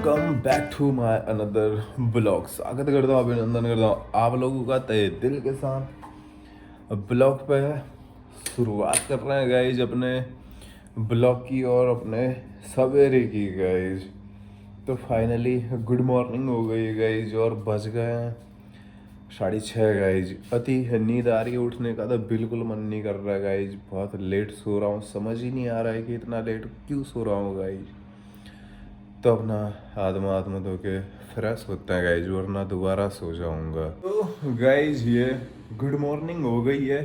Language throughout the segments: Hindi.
Welcome back to my another blog. स्वागत करता हूँ, अभिनंदन करता हूँ आप लोगों का तहे दिल के साथ। ब्लॉग पे शुरुआत कर रहे हैं गाइज अपने ब्लॉग की और अपने सवेरे की गाइज। तो फाइनली गुड मॉर्निंग हो गई गाइज और बज गए हैं 6:30 गाइज। अति नींद आ रही है, उठने का तो बिल्कुल मन नहीं कर रहा है गाइज। बहुत लेट सो रहा हूँ, समझ ही नहीं आ रहा है कि इतना लेट क्यों सो रहा हूँ गाइज। तो अपना आत्मा धो के फ्रेश होता है गाइज, वरना दोबारा सो जाऊंगा। तो गाइज ये गुड मॉर्निंग हो गई है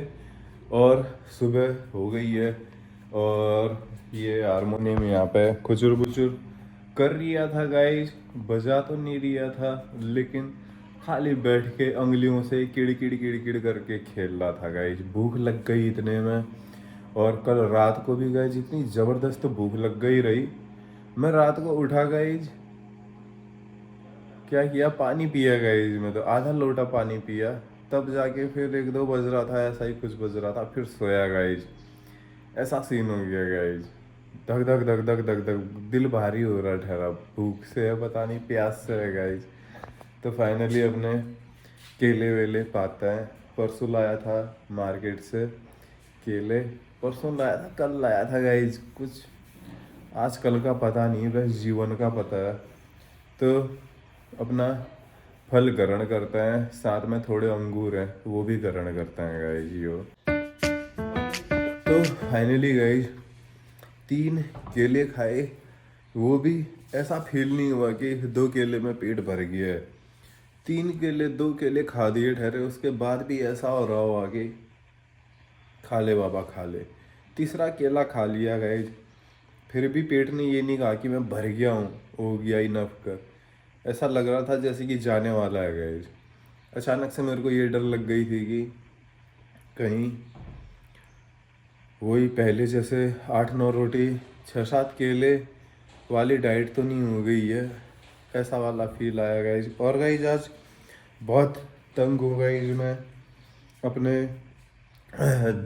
और सुबह हो गई है और ये हारमोनियम यहाँ पे खुचुर बुचुर कर रिया था गाइज। बजा तो नहीं रिया था लेकिन खाली बैठ के उंगलियों से किड़ करके खेल रहा था गाइज। भूख लग गई इतने में, और कल रात को भी गाइज इतनी ज़बरदस्त भूख लग गई रही। मैं रात को उठा गाइज, क्या किया, पानी पिया गाइज। मैं तो आधा लोटा पानी पिया, तब जाके फिर 1-2 बज रहा था, ऐसा ही कुछ बज रहा था, फिर सोया गाइज। ऐसा सीन हो गया गाइज। धक धक धक धक धक धक दिल भारी हो रहा ठहरा, भूख से है पता नहीं, प्यास से है गाइज। तो फाइनली अपने केले वेले पाता है, परसों लाया था मार्केट से केले। परसों लाया था, कल लाया था गाइज कुछ, आजकल का पता नहीं, बस जीवन का पता है। तो अपना फल ग्रहण करता है, साथ में थोड़े अंगूर हैं वो भी ग्रहण करता है गाइज यो। तो फाइनली गाइज 3 केले खाए, वो भी ऐसा फील नहीं हुआ कि 2 केले में पेट भर गया है। 3 केले 2 केले खा दिए ठहरे, उसके बाद भी ऐसा हो रहा हो आगे, खा ले बाबा खा ले। तीसरा केला खा लिया गाइज, फिर भी पेट ने ये नहीं कहा कि मैं भर गया हूँ, हो गया इनफ कर। ऐसा लग रहा था जैसे कि जाने वाला है गाइज। अचानक से मेरे को ये डर लग गई थी कि कहीं वही पहले जैसे 8-9 रोटी 6-7 केले वाली डाइट तो नहीं हो गई है, ऐसा वाला फील आया गाइज। और गाइज आज बहुत तंग हो गाइज मैं अपने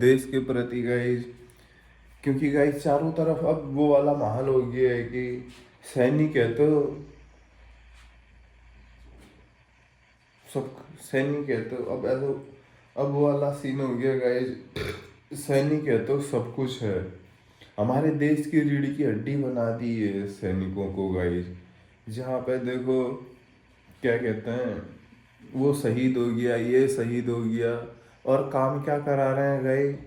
देश के प्रति गाइज, क्योंकि गाइज चारों तरफ अब वो वाला माहौल हो गया है कि सैनिक है तो सब, सैनिक है तो अब ऐसा, अब वो वाला सीन हो गया गाइज। सैनिक है तो सब कुछ है, हमारे देश की रीढ़ की हड्डी बना दी है सैनिकों को गाइज। जहाँ पे देखो क्या कहते हैं, वो शहीद हो गया, ये शहीद हो गया, और काम क्या करा रहे हैं गाइज,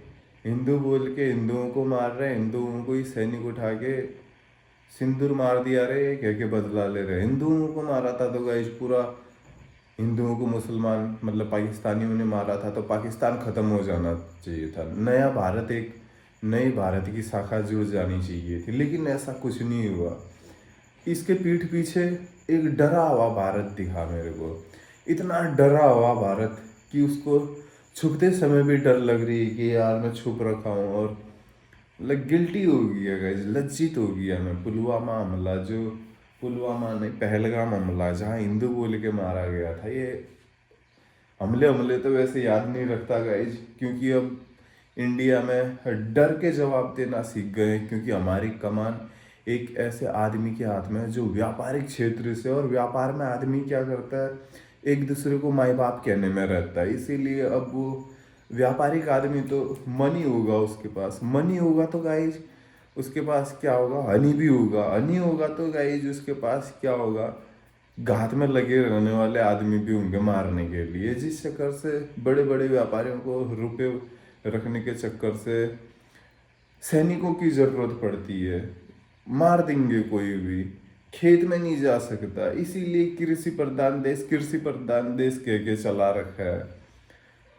हिंदू बोल के हिंदुओं को मार रहे हैं, हिंदुओं को ही सैनिक उठा के सिंदूर मार दिया रहे, कह के बदला ले रहे। हिंदुओं को मारा था तो गाइज पूरा हिंदुओं को मुसलमान मतलब पाकिस्तानियों ने मारा था तो पाकिस्तान ख़त्म हो जाना चाहिए था, नया भारत, एक नई भारत की शाखा जुड़ जानी चाहिए थी, लेकिन ऐसा कुछ नहीं हुआ। इसके पीठ पीछे एक डरा हुआ भारत दिखा मेरे को, इतना डरा हुआ भारत कि उसको छुपते समय भी डर लग रही है कि यार मैं छुप रखा हूँ, और गिल्टी हो गया गाइस, लज्जित हो गया मैं। पुलवामा हमला, जो पुलवामा नहीं पहलगाम हमला जहाँ हिंदू बोल के मारा गया था, ये हमले तो वैसे याद नहीं रखता गाइज, क्योंकि अब इंडिया में डर के जवाब देना सीख गए हैं, क्योंकि हमारी कमान एक ऐसे आदमी के हाथ में है जो व्यापारिक क्षेत्र से, और व्यापार में आदमी क्या करता है, एक दूसरे को माई बाप कहने में रहता है। इसीलिए अब वो व्यापारिक आदमी तो मनी होगा, उसके पास मनी होगा तो गाइज उसके पास क्या होगा, हनी भी होगा, हनी होगा तो गाइज उसके पास क्या होगा, घात में लगे रहने वाले आदमी भी होंगे मारने के लिए। जिस चक्कर से बड़े बड़े व्यापारियों को रुपए रखने के चक्कर से सैनिकों की जरूरत पड़ती है, मार देंगे कोई भी, खेत में नहीं जा सकता। इसीलिए कृषि प्रधान देश कह के चला रखा है।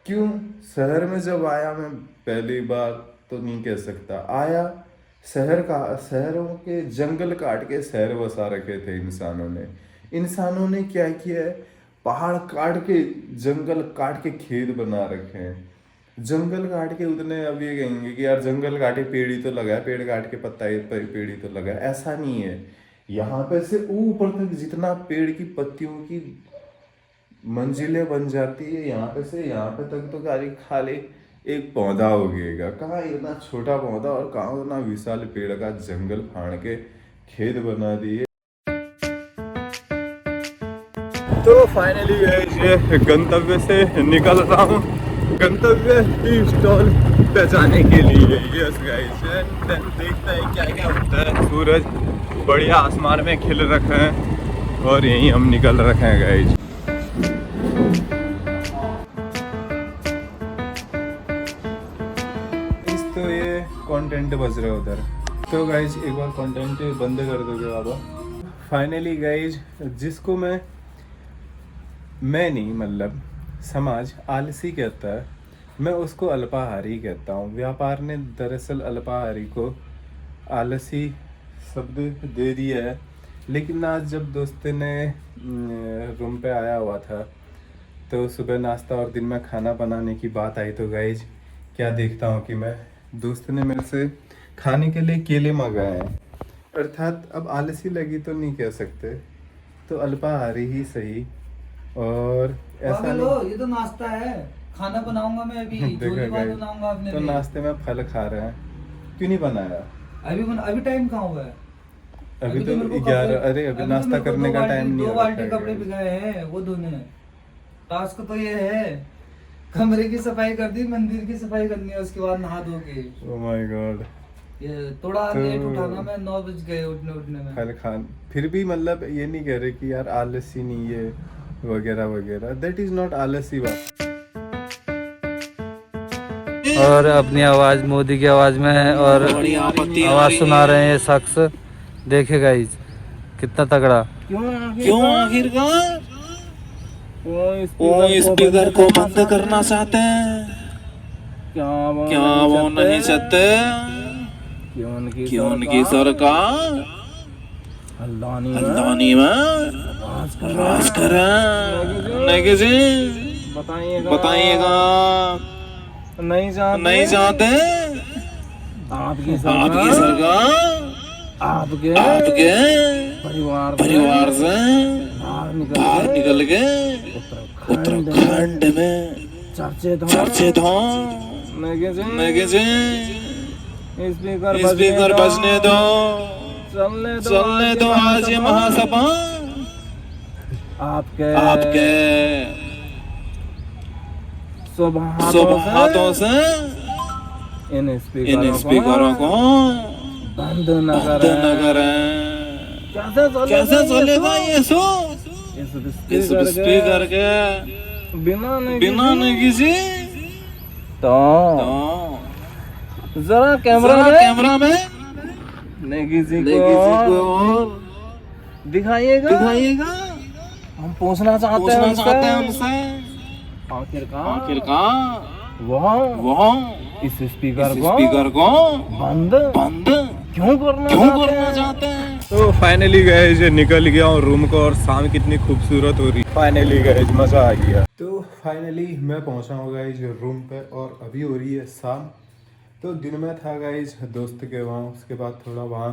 क्यों, शहर में जब आया मैं पहली बार, तो नहीं कह सकता आया, शहरों के जंगल काट के शहर बसा रखे थे इंसानों ने। इंसानों ने क्या किया है, पहाड़ काट के जंगल काट के खेत बना रखे हैं। जंगल काट के उतने, अब ये कहेंगे कि यार जंगल काटे पेड़ ही तो लगाया, पेड़ काट के पत्ता पेड़ ही तो लगाया, ऐसा नहीं है। यहाँ पे से ऊपर तक जितना पेड़ की पत्तियों की मंजिलें बन जाती है, यहाँ पे से यहाँ पे तक तो खाली एक पौधा उगेगा, कहाँ इतना छोटा पौधा और कहाँ इतना विशाल पेड़ का जंगल फाड़ के खेत बना दिए। तो फाइनली ये गंतव्य से निकल रहा हूँ, गंतव्य टी स्टॉल पे जाने के लिए। यस गाइस, देखते हैं क्या क्या होता है। सूरज बढ़िया आसमान में खिल रखे हैं और यहीं हम निकल रखे हैं गाइस। तो ये कंटेंट बज रहा है उधर। तो गाइज एक बार कंटेंट बंद कर दोगे बाबा। फाइनली गाइज, जिसको मैं नहीं मतलब समाज आलसी कहता है, मैं उसको अल्पाहारी कहता हूँ। व्यापार ने दरअसल अल्पाहारी को आलसी शब्द दे दिया है। लेकिन आज जब दोस्त ने रूम पे आया हुआ था तो सुबह नाश्ता और दिन में खाना बनाने की बात आई, तो गाइज क्या देखता हूँ कि मैं दोस्त ने मेरे से खाने के लिए केले मंगाए हैं। अर्थात अब आलसी लगी तो नहीं कह सकते, तो अल्पाहारी ही सही। और ऐसा नहीं, ये तो नाश्ता है, खाना बनाऊंगा मैं अभी। बनाऊंगा अपने तो नाश्ते में फल खा रहे हैं, क्यों नहीं बनाया? अभी टाइम कहाँ हुआ है? अभी तो 11। अरे अभी नाश्ता करने का टाइम नहीं है। 2 बाल्टी कपड़े भिगाए हैं वो धोने। टास्क तो ये है, कमरे की सफाई कर दी, मंदिर की सफाई करनी है, उसके बाद नहा धो के। ओह माय गॉड, ये थोड़ा लेट उठाना, मैं 9 बज गए उठने में। फल खान फिर भी मतलब ये नहीं कह रहे कि यार आलसी नहीं है वगैरह वगैरह। दैट इज नॉट आलसी बात। और अपनी आवाज मोदी की आवाज में है और आवाज सुना रहे हैं ये शख्स। देखे गाइस कितना तगड़ा। क्यों आखिरकार वो स्पीकर को बंद करना चाहते हैं? क्या वो नहीं चाहते? क्यों उनकी सरकार हल्द्वानी में राज करे? नहीं जी, बताइएगा। नहीं चाहते आपकी सरकार आपके परिवार से बाहर निकल के उत्तराखंड में चर्चे तो स्पीकर बजने दो, चलने दो आज ये महासभा आपके शुभ हाथों से इन स्पीकरों को बंद न करें। कैसे चलेगा ये शो? इस स्पीकर के बिना नहीं किसी तो जरा कैमरा में नहीं किसी को दिखाइएगा। हम पूछना चाहते हैं उनसे आखिरकार वो इस स्पीकर को बंद क्यों करना चाहते हैं? तो फाइनली गाइस निकल गया हूँ रूम को, और शाम कितनी खूबसूरत हो रही। फाइनली गाइस मजा आ गया। तो फाइनली मैं पहुंचा हूँ गाइस रूम पे, और अभी हो रही है शाम। तो दिन में था गाइस दोस्त के वहाँ, उसके बाद थोड़ा वहाँ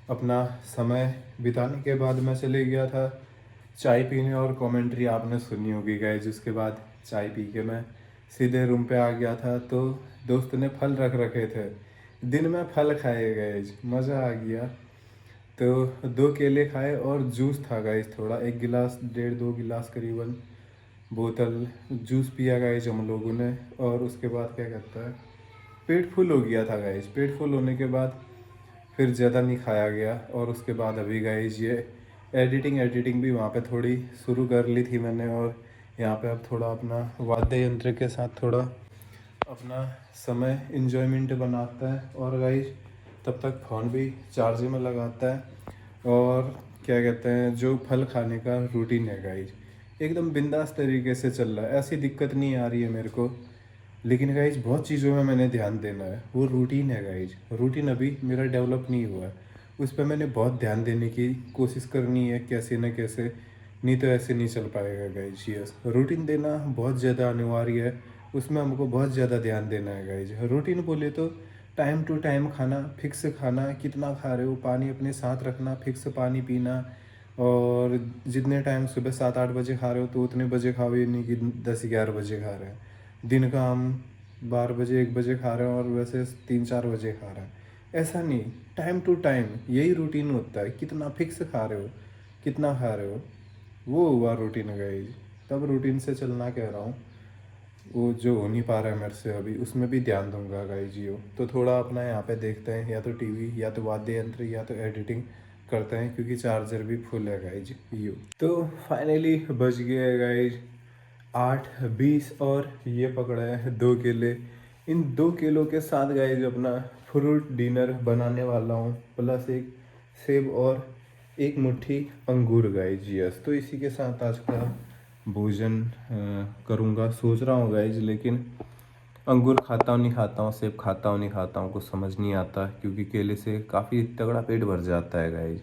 अपना समय बिताने के बाद मैं चले गया था चाय पीने, और कमेंट्री आपने सुनी होगी गाइस। उसके बाद चाय पी के मैं सीधे रूम पे आ गया था। तो दोस्त ने फल रख रखे थे, दिन में फल खाए गाइस, मज़ा आ गया। तो 2 केले खाए और जूस था गाइस थोड़ा, 1 गिलास 1.5-2 गिलास करीबन बोतल जूस पिया गाइस हम लोगों ने। और उसके बाद क्या कहता है, पेट फुल हो गया था गाइस। पेट फुल होने के बाद फिर ज़्यादा नहीं खाया गया। और उसके बाद अभी गाइस ये एडिटिंग भी वहाँ पे थोड़ी शुरू कर ली थी मैंने, और यहाँ पे अब थोड़ा अपना वाद्य यंत्र के साथ थोड़ा अपना समय इन्जॉयमेंट बनाता है। और गाइस तब तक फ़ोन भी चार्ज में लगाता है। और क्या कहते हैं, जो फल खाने का रूटीन है गाइस एकदम बिंदास तरीके से चल रहा है, ऐसी दिक्कत नहीं आ रही है मेरे को। लेकिन गाइस बहुत चीज़ों में मैंने ध्यान देना है, वो रूटीन है गाइस। रूटीन अभी मेरा डेवलप नहीं हुआ है, उस पर मैंने बहुत ध्यान देने की कोशिश करनी है कैसे न कैसे, नहीं तो ऐसे नहीं चल पाएगा गाइज। यस, रूटीन देना बहुत ज़्यादा अनिवार्य है, उसमें हमको बहुत ज़्यादा ध्यान देना है गाइज। रूटीन बोले तो टाइम टू टाइम खाना, फिक्स खाना, कितना खा रहे हो, पानी अपने साथ रखना, फिक्स पानी पीना। और जितने टाइम सुबह 7-8 बजे खा रहे हो तो उतने बजे खाओ, ये नहीं कि 10-11 बजे खा रहे हैं। दिन का हम 12 बजे 1 बजे खा रहे हैं और वैसे 3-4 बजे खा रहे हैं, ऐसा नहीं, टाइम टू टाइम यही रूटीन होता है। कितना फिक्स खा रहे हो, कितना खा रहे हो, वो हुआ रूटीन गाइज। तब रूटीन से चलना कह रहा हूँ, वो जो हो नहीं पा रहा है मेरे से अभी, उसमें भी ध्यान दूंगा गाइज। यो तो थोड़ा अपना यहाँ पे देखते हैं, या तो टीवी या तो वाद्य यंत्र या तो एडिटिंग करते हैं, क्योंकि चार्जर भी फुल है गाइज। यो तो फाइनली बज गए है गाइज 8:20 और ये पकड़ा है 2 केले। इन 2 केलों के साथ गाइज अपना फ्रूट डिनर बनाने वाला हूँ, प्लस एक सेब और एक मुट्ठी अंगूर गाइज। यस, तो इसी के साथ आज का भोजन करूँगा सोच रहा हूँ गाइज। लेकिन अंगूर खाता हूँ नहीं खाता हूँ, सेब खाता हूँ नहीं खाता हूँ, कुछ समझ नहीं आता, क्योंकि केले से काफ़ी तगड़ा पेट भर जाता है गाइज।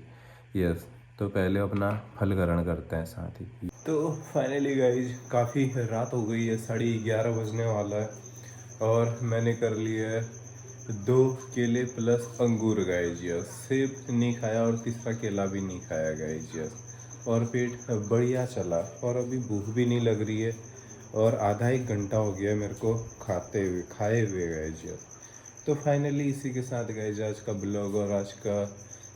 यस, तो पहले अपना फल ग्रहण करते हैं साथ ही। तो फाइनली गाइज काफ़ी रात हो गई है, 11:30 बजने वाला है, और मैंने कर लिया है 2 केले प्लस अंगूर गाइज। यस, सेब नहीं खाया और तीसरा केला भी नहीं खाया गाइज। यस, और पेट बढ़िया चला, और अभी भूख भी नहीं लग रही है, और आधा 1 घंटा हो गया मेरे को खाए हुए गाइज। यस, तो फाइनली इसी के साथ गाइज आज का ब्लॉग और आज का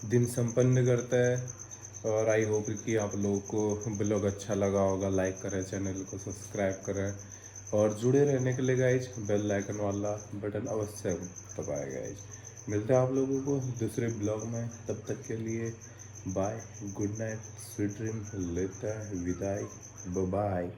दिन संपन्न करता है। और आई होप कि आप लोगों को ब्लॉग अच्छा लगा होगा। लाइक करें, चैनल को सब्सक्राइब करें, और जुड़े रहने के लिए गाइज बेल आइकन वाला बटन अवश्य दबाएं गाइज। मिलते हैं आप लोगों को दूसरे ब्लॉग में, तब तक के लिए bye, good night, sweet dream, लेता है विदाई, बाय।